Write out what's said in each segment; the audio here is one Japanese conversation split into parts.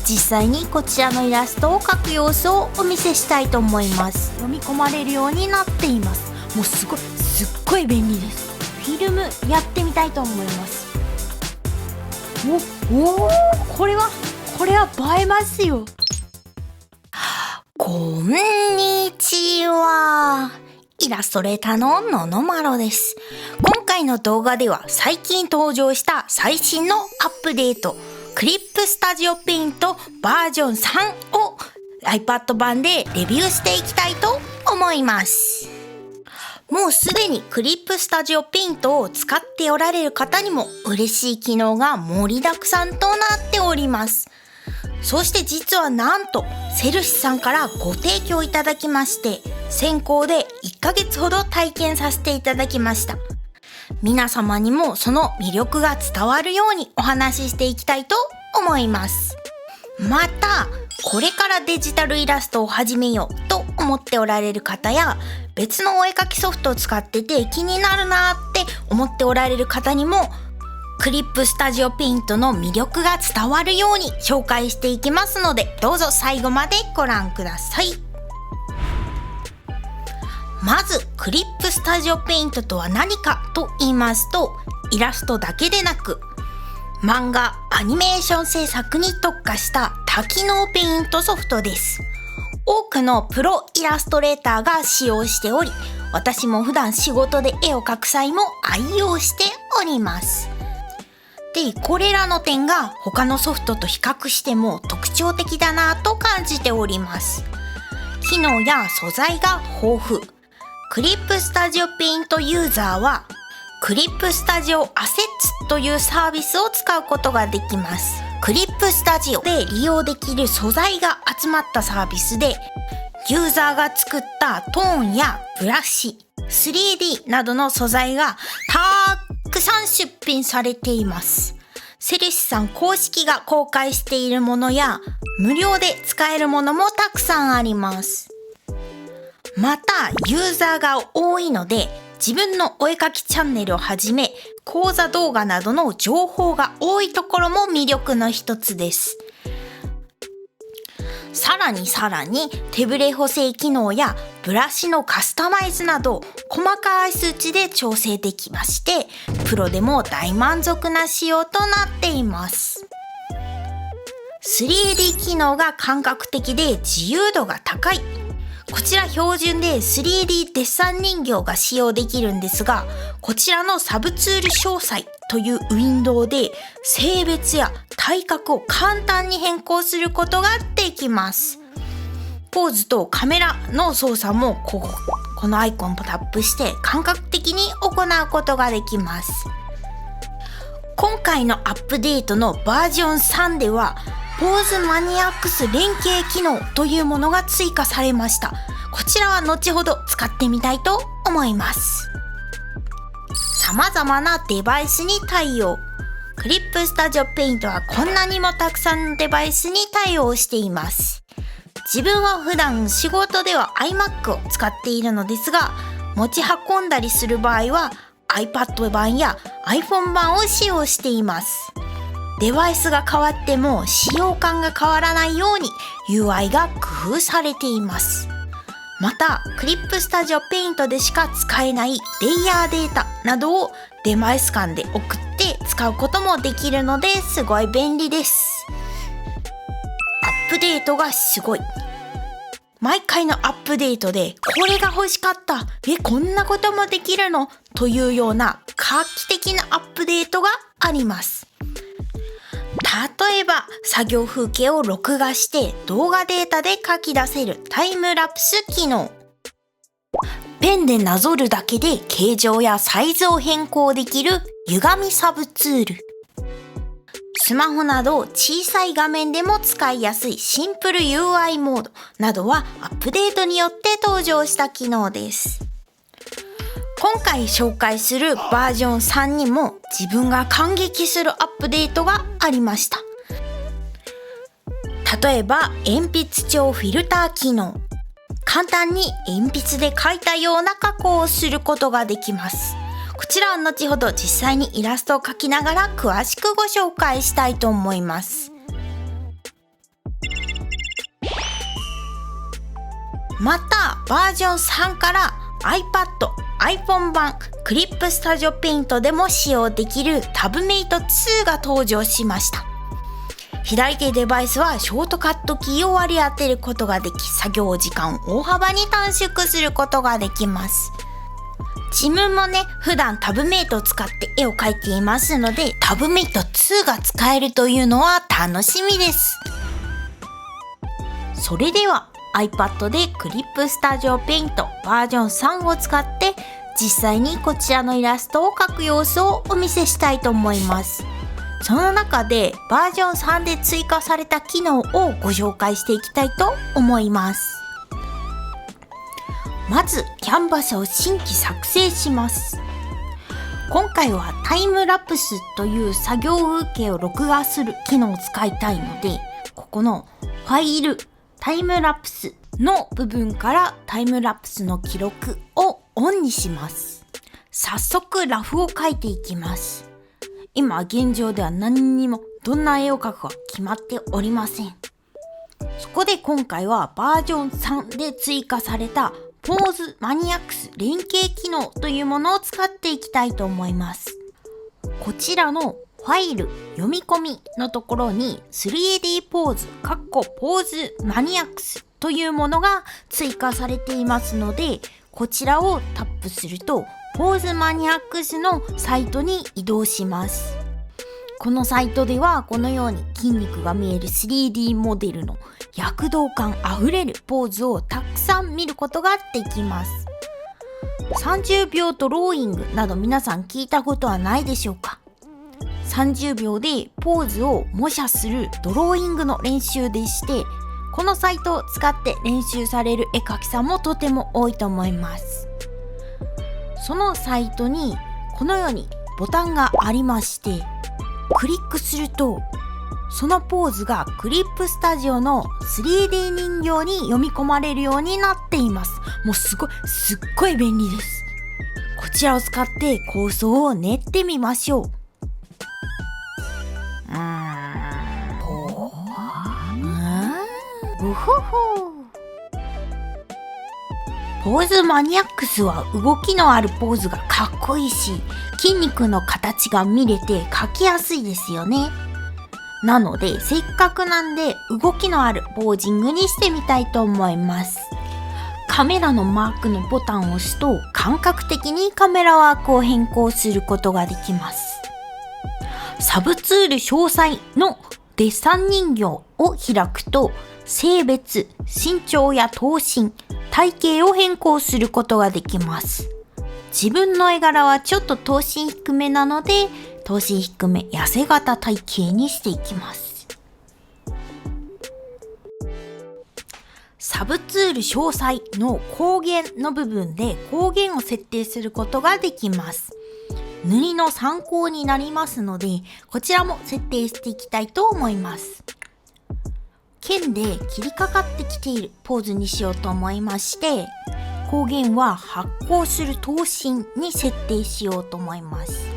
実際にこちらのイラストを描く様子をお見せしたいと思います。読み込まれるようになっています。もうすっごい便利です。フィルムやってみたいと思います。これは映えますよ。こんにちは。イラストレーターのののまろです。今回の動画では最近登場した最新のアップデート、クリップスタジオペイントバージョン3を iPad 版でレビューしていきたいと思います。もうすでにクリップスタジオペイントを使っておられる方にも嬉しい機能が盛りだくさんとなっております。そして実はなんとセルシさんからご提供いただきまして、先行で1ヶ月ほど体験させていただきました。皆様にもその魅力が伝わるようにお話ししていきたいと思います。またこれからデジタルイラストを始めようと思っておられる方や、別のお絵描きソフトを使ってて気になるなって思っておられる方にもクリップスタジオペイントの魅力が伝わるように紹介していきますので、どうぞ最後までご覧ください。まずクリップスタジオペイントとは何かと言いますと、イラストだけでなく漫画、アニメーション制作に特化した多機能ペイントソフトです。多くのプロイラストレーターが使用しており、私も普段仕事で絵を描く際も愛用しております。で、これらの点が他のソフトと比較しても特徴的だなと感じております。機能や素材が豊富。クリップスタジオペイントユーザーはクリップスタジオアセッツというサービスを使うことができます。クリップスタジオで利用できる素材が集まったサービスで、ユーザーが作ったトーンやブラシ、3D などの素材がたくさん出品されています。セルシさん公式が公開しているものや無料で使えるものもたくさんあります。またユーザーが多いので、自分のお絵描きチャンネルをはじめ講座動画などの情報が多いところも魅力の一つです。さらに手ブレ補正機能やブラシのカスタマイズなど細かい数値で調整できまして、プロでも大満足な仕様となっています。3D 機能が感覚的で自由度が高い。こちら標準で 3D デッサン人形が使用できるんですが、こちらのサブツール詳細というウィンドウで性別や体格を簡単に変更することができます。ポーズとカメラの操作もこのアイコンをタップして感覚的に行うことができます。今回のアップデートのバージョン3ではポーズマニアックス連携機能というものが追加されました。こちらは後ほど使ってみたいと思います。様々なデバイスに対応。クリップスタジオペイントはこんなにもたくさんのデバイスに対応しています。自分は普段仕事では iMac を使っているのですが、持ち運んだりする場合は iPad 版や iPhone 版を使用しています。デバイスが変わっても使用感が変わらないように UI が工夫されています。またクリップスタジオペイントでしか使えないレイヤーデータなどをデバイス間で送って使うこともできるので、すごい便利です。アップデートがすごい。毎回のアップデートでこれが欲しかった、こんなこともできるのというような画期的なアップデートがあります。例えば作業風景を録画して動画データで書き出せるタイムラプス機能。ペンでなぞるだけで形状やサイズを変更できる歪みサブツール。スマホなど小さい画面でも使いやすいシンプル UI モードなどはアップデートによって登場した機能です。今回紹介するバージョン3にも自分が感激するアップデートがありました。例えば鉛筆帳フィルター機能。簡単に鉛筆で描いたような加工をすることができます。こちらは後ほど実際にイラストを描きながら詳しくご紹介したいと思います。またバージョン3から iPad、iPhone 版クリップスタジオペイントでも使用できるタブメイト2が登場しました。左手デバイスはショートカットキーを割り当てることができ、作業時間を大幅に短縮することができます。自分もね、普段タブメイトを使って絵を描いていますので、タブメイト2が使えるというのは楽しみです。それでは iPad でクリップスタジオペイントバージョン3を使って実際にこちらのイラストを描く様子をお見せしたいと思います。その中でバージョン3で追加された機能をご紹介していきたいと思います。まずキャンバスを新規作成します。今回はタイムラプスという作業風景を録画する機能を使いたいので、ここのファイルタイムラプスの部分からタイムラプスの記録をオンにします。早速ラフを描いていきます。今現状では何にもどんな絵を描くか決まっておりません。そこで今回はバージョン3で追加されたポーズマニアックス連携機能というものを使っていきたいと思います。こちらのファイル読み込みのところに 3D ポーズポーズマニアックスというものが追加されていますので、こちらをタップするとポーズマニアックスのサイトに移動します。このサイトではこのように筋肉が見える 3D モデルの躍動感あふれるポーズをたくさん見ることができます。30秒ドローイングなど皆さん聞いたことはないでしょうか。30秒でポーズを模写するドローイングの練習でして、このサイトを使って練習される絵描きさんもとても多いと思います。そのサイトにこのようにボタンがありまして、クリックするとそのポーズがクリップスタジオの 3D 人形に読み込まれるようになっています。もうすっごい便利です。こちらを使って構想を練ってみましょう。ポーズマニアックスは動きのあるポーズがかっこいいし、筋肉の形が見れて描きやすいですよね。なのでせっかくなんで動きのあるポージングにしてみたいと思います。カメラのマークのボタンを押すと感覚的にカメラワークを変更することができます。サブツール詳細のデッサン人形を開くと性別、身長や頭身、体型を変更することができます。自分の絵柄はちょっと頭身低めなので、頭身低め痩せ型体型にしていきます。サブツール詳細の光源の部分で光源を設定することができます。塗りの参考になりますので、こちらも設定していきたいと思います。剣で切りかかってきているポーズにしようと思いまして、光源は発光する頭身に設定しようと思います。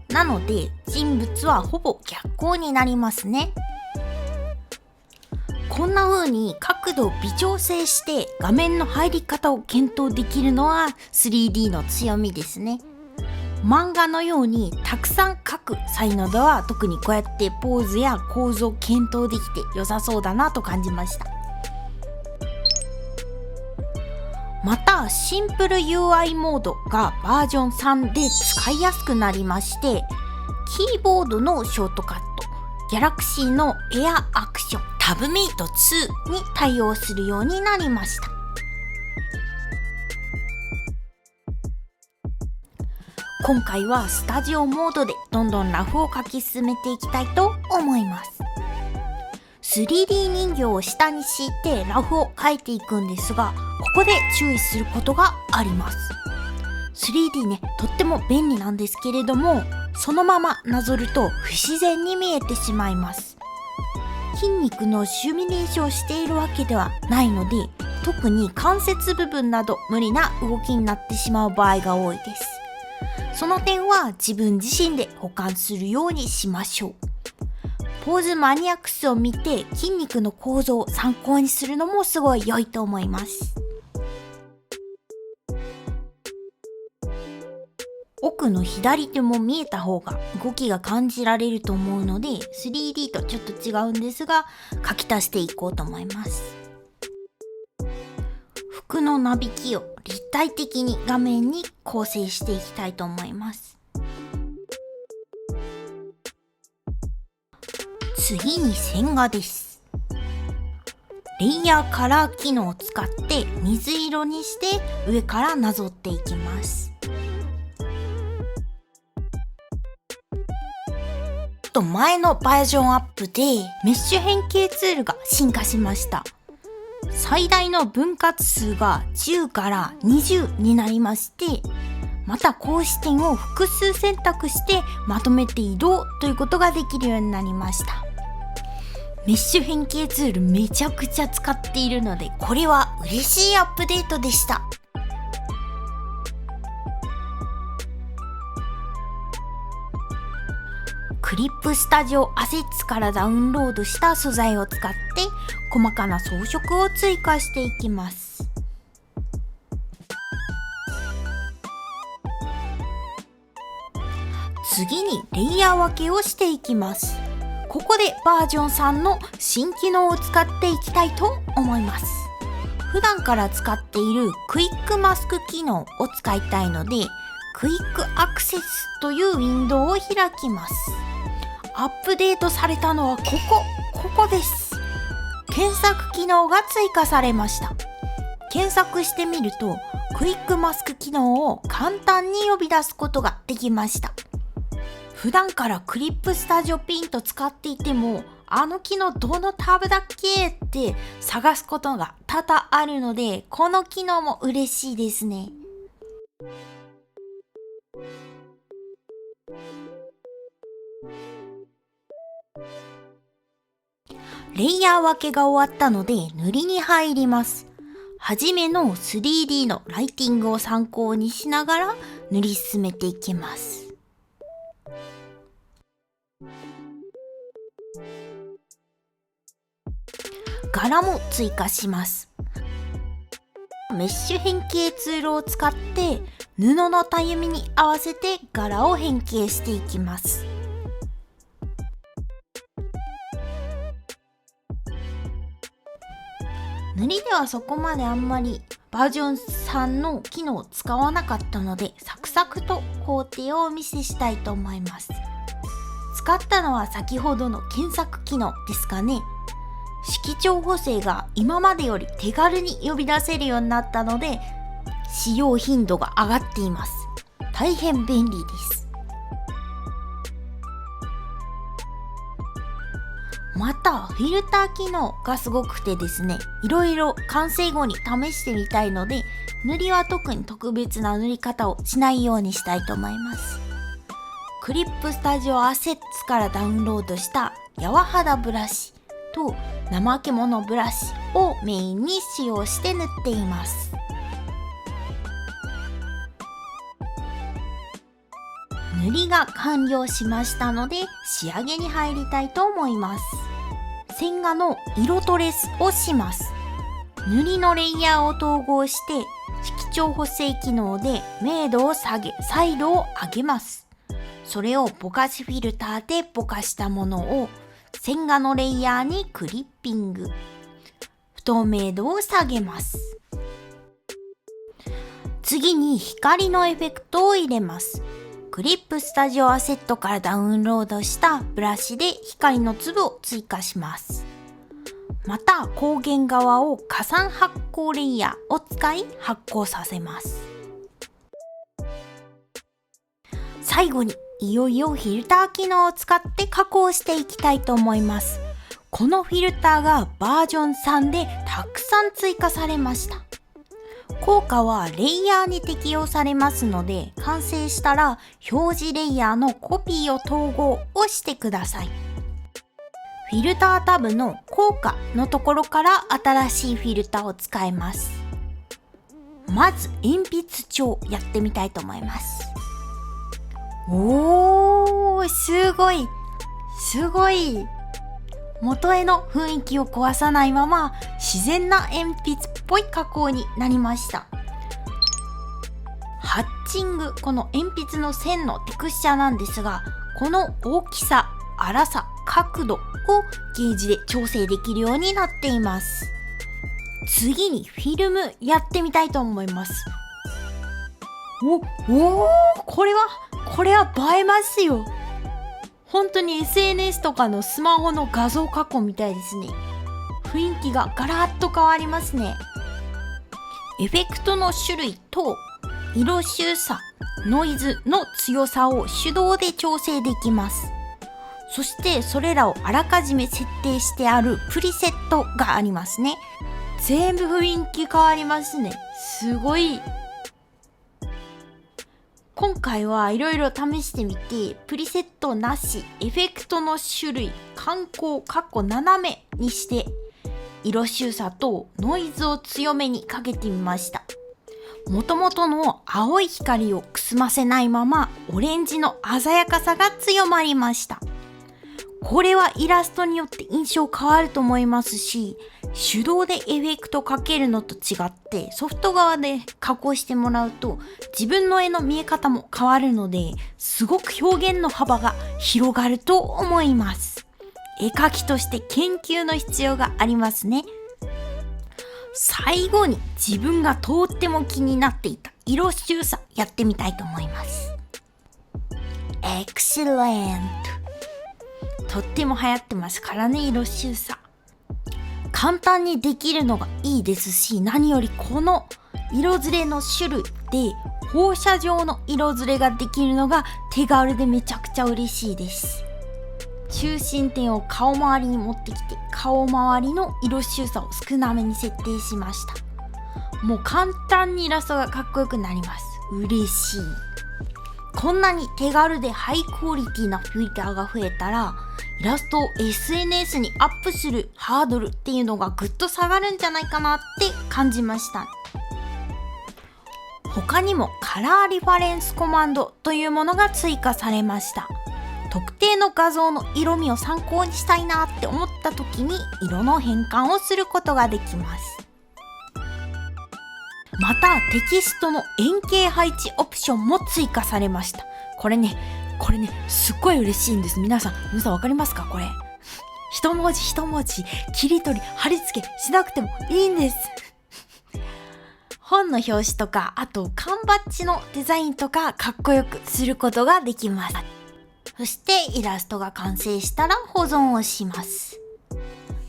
なので人物はほぼ逆光になりますね。こんな風に角度を微調整して画面の入り方を検討できるのは 3D の強みですね。漫画のようにたくさん描く際などは特にこうやってポーズや構造を検討できて良さそうだなと感じました。またシンプル UI モードがバージョン3で使いやすくなりまして、キーボードのショートカット、ギャラクシーのエアアクション、タブメイト2に対応するようになりました。今回はスタジオモードでどんどんラフを描き進めていきたいと思います。3D 人形を下に敷いてラフを描いていくんですが、ここで注意することがあります。3D ね、とっても便利なんですけれども、そのままなぞると不自然に見えてしまいます。筋肉のシミュレーションをしているわけではないので、特に関節部分など無理な動きになってしまう場合が多いです。その点は自分自身で補完するようにしましょう。ポーズマニアックスを見て筋肉の構造を参考にするのもすごい良いと思います。奥の左手も見えた方が動きが感じられると思うので 3D とちょっと違うんですが書き足していこうと思います。服のなびきを立体的に画面に構成していきたいと思います。次に線画です。レイヤーカラー機能を使って水色にして上からなぞっていきます。前のバージョンアップでメッシュ変形ツールが進化しました。最大の分割数が10から20になりまして、また格子点を複数選択してまとめて移動ということができるようになりました。メッシュ変形ツールめちゃくちゃ使っているので、これは嬉しいアップデートでした。クリップスタジオアセッツからダウンロードした素材を使って細かな装飾を追加していきます。次にレイヤー分けをしていきます。ここでバージョン3の新機能を使っていきたいと思います。普段から使っているクイックマスク機能を使いたいので、クイックアクセスというウィンドウを開きます。アップデートされたのはここです。検索機能が追加されました。検索してみるとクイックマスク機能を簡単に呼び出すことができました。普段からクリップスタジオペイント使っていても、あの機能どのタブだっけって探すことが多々あるので、この機能も嬉しいですね。レイヤー分けが終わったので塗りに入ります。はじめの 3D のライティングを参考にしながら塗り進めていきます。柄も追加します。メッシュ変形ツールを使って布のたゆみに合わせて柄を変形していきます。塗りではそこまであんまりバージョン3の機能を使わなかったので、サクサクと工程をお見せしたいと思います。使ったのは先ほどの検索機能ですかね。色調補正が今までより手軽に呼び出せるようになったので、使用頻度が上がっています。大変便利です。またフィルター機能がすごくてですね、いろいろ完成後に試してみたいので、塗りは特に特別な塗り方をしないようにしたいと思います。クリップスタジオアセッツからダウンロードした柔肌ブラシと怠け者ブラシをメインに使用して塗っています。塗りが完了しましたので仕上げに入りたいと思います。線画の色トレスをします。塗りのレイヤーを統合して色調補正機能で明度を下げ、彩度を上げます。それをぼかしフィルターでぼかしたものを線画のレイヤーにクリッピング。不透明度を下げます。次に光のエフェクトを入れます。クリップスタジオアセットからダウンロードしたブラシで光の粒を追加します。また光源側を加算発光レイヤーを使い発光させます。最後にいよいよフィルター機能を使って加工していきたいと思います。このフィルターがバージョン3でたくさん追加されました。効果はレイヤーに適用されますので、完成したら表示レイヤーのコピーを統合をしてください。フィルタータブの効果のところから新しいフィルターを使います。まず鉛筆帳やってみたいと思います。おー、すごい元への雰囲気を壊さないまま自然な鉛筆っぽい加工になりました。ハッチング、この鉛筆の線のテクスチャーなんですが、この大きさ、粗さ、角度をゲージで調整できるようになっています。次にフィルムやってみたいと思います。これは映えますよ。本当に SNS とかのスマホの画像加工みたいですね。雰囲気がガラッと変わりますね。エフェクトの種類と色周差、ノイズの強さを手動で調整できます。そしてそれらをあらかじめ設定してあるプリセットがありますね。全部雰囲気変わりますね。すごい。今回はいろいろ試してみて、プリセットなし、エフェクトの種類、観光、斜めにして、色周差とノイズを強めにかけてみました。元々の青い光をくすませないまま、オレンジの鮮やかさが強まりました。これはイラストによって印象変わると思いますし、手動でエフェクトかけるのと違ってソフト側で加工してもらうと自分の絵の見え方も変わるので、すごく表現の幅が広がると思います。絵描きとして研究の必要がありますね。最後に自分がとっても気になっていた色周差やってみたいと思います。エクセレント。とっても流行ってますからね、色周差。簡単にできるのがいいですし、何よりこの色ずれの種類で放射状の色ずれができるのが手軽でめちゃくちゃ嬉しいです。中心点を顔周りに持ってきて、顔周りの色周差を少なめに設定しました。もう簡単にイラストがかっこよくなります。嬉しい。こんなに手軽でハイクオリティなフィルターが増えたら、イラストを SNS にアップするハードルっていうのがぐっと下がるんじゃないかなって感じました。他にもカラーリファレンスコマンドというものが追加されました。特定の画像の色味を参考にしたいなって思った時に色の変換をすることができます。またテキストの円形配置オプションも追加されました。これねすっごい嬉しいんです。皆さんわかりますか？これ一文字一文字切り取り貼り付けしなくてもいいんです。本の表紙とか、あと缶バッジのデザインとかかっこよくすることができます。そしてイラストが完成したら保存をします。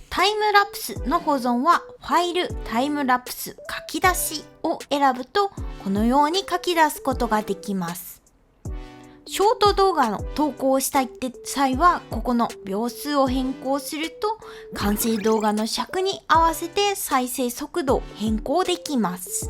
タイムラプスの保存はファイルタイムラプス書き出しを選ぶとこのように書き出すことができます。ショート動画の投稿をしたいって際はここの秒数を変更すると完成動画の尺に合わせて再生速度を変更できます。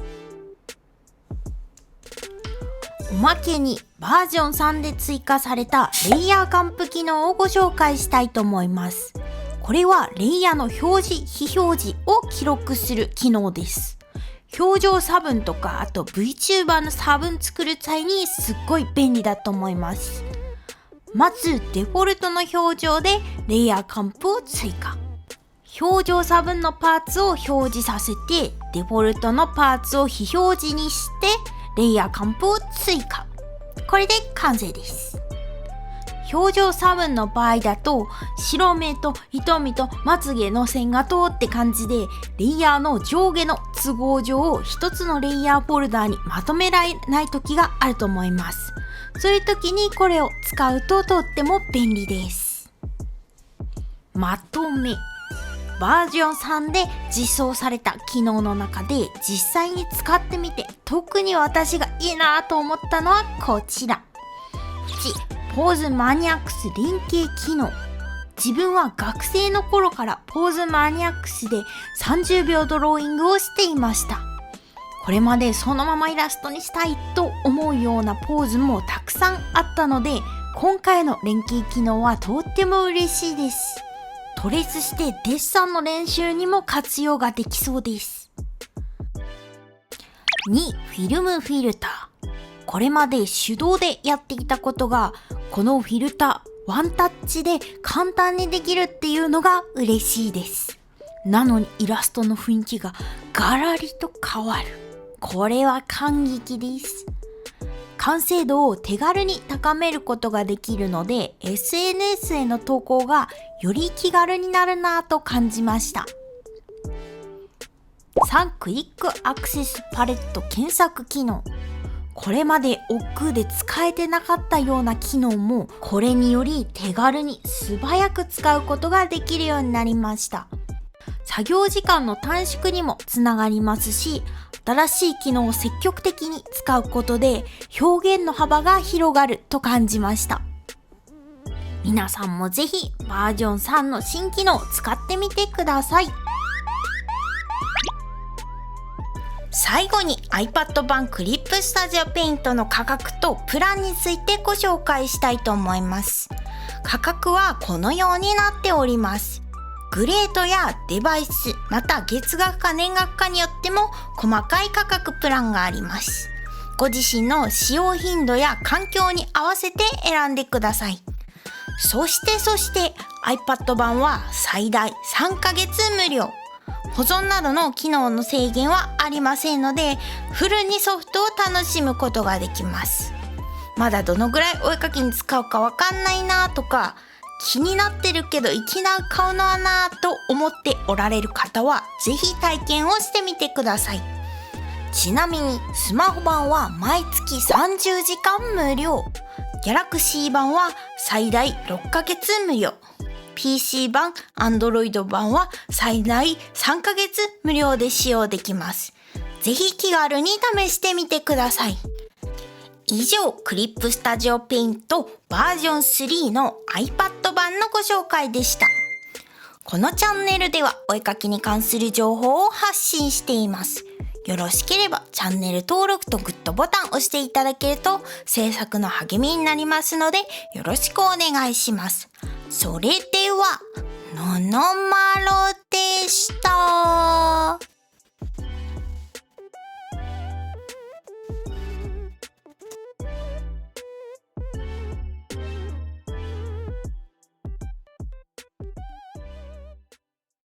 おまけにバージョン3で追加されたレイヤー還付機能をご紹介したいと思います。これはレイヤーの表示、非表示を記録する機能です。表情差分とか、あと VTuber の差分作る際にすっごい便利だと思います。まずデフォルトの表情でレイヤー還付を追加。表情差分のパーツを表示させて、デフォルトのパーツを非表示にしてレイヤー還付を追加。これで完成です。表情差分の場合だと白目と瞳とまつげの線が通って感じでレイヤーの上下の都合上一つのレイヤーフォルダーにまとめられない時があると思います。そういう時にこれを使うととっても便利です。まとめバージョン3で実装された機能の中で実際に使ってみて特に私がいいなと思ったのはこちら。1、ポーズマニアックス連携機能。自分は学生の頃からポーズマニアックスで30秒ドローイングをしていました。これまでそのままイラストにしたいと思うようなポーズもたくさんあったので、今回の連携機能はとっても嬉しいです。トレースしてデッサンの練習にも活用ができそうです。2、フィルムフィルター。これまで手動でやっていたことが、このフィルター、ワンタッチで簡単にできるっていうのが嬉しいです。なのにイラストの雰囲気がガラリと変わる。これは感激です。完成度を手軽に高めることができるので SNS への投稿がより気軽になるなぁと感じました。3クイックアクセスパレット検索機能。これまで億劫で使えてなかったような機能もこれにより手軽に素早く使うことができるようになりました。作業時間の短縮にもつながりますし、新しい機能を積極的に使うことで表現の幅が広がると感じました。皆さんもぜひバージョン3の新機能を使ってみてください。最後に iPad 版クリップスタジオペイントの価格とプランについてご紹介したいと思います。価格はこのようになっております。グレードやデバイス、また月額か年額かによっても細かい価格プランがあります。ご自身の使用頻度や環境に合わせて選んでください。そして iPad 版は最大3ヶ月無料。保存などの機能の制限はありませんので、フルにソフトを楽しむことができます。まだどのぐらいお絵かきに使うかわかんないなとか、気になってるけどいきなり買うのはなと思っておられる方は、ぜひ体験をしてみてください。ちなみにスマホ版は毎月30時間無料。Galaxy 版は最大6ヶ月無料。PC 版、Android 版は最大3ヶ月無料で使用できます。ぜひ気軽に試してみてください。以上、クリップスタジオペイントバージョン3の iPad 版のご紹介でした。このチャンネルではお絵かきに関する情報を発信しています。よろしければチャンネル登録とグッドボタンを押していただけると制作の励みになりますので、よろしくお願いします。それでは、ののまろ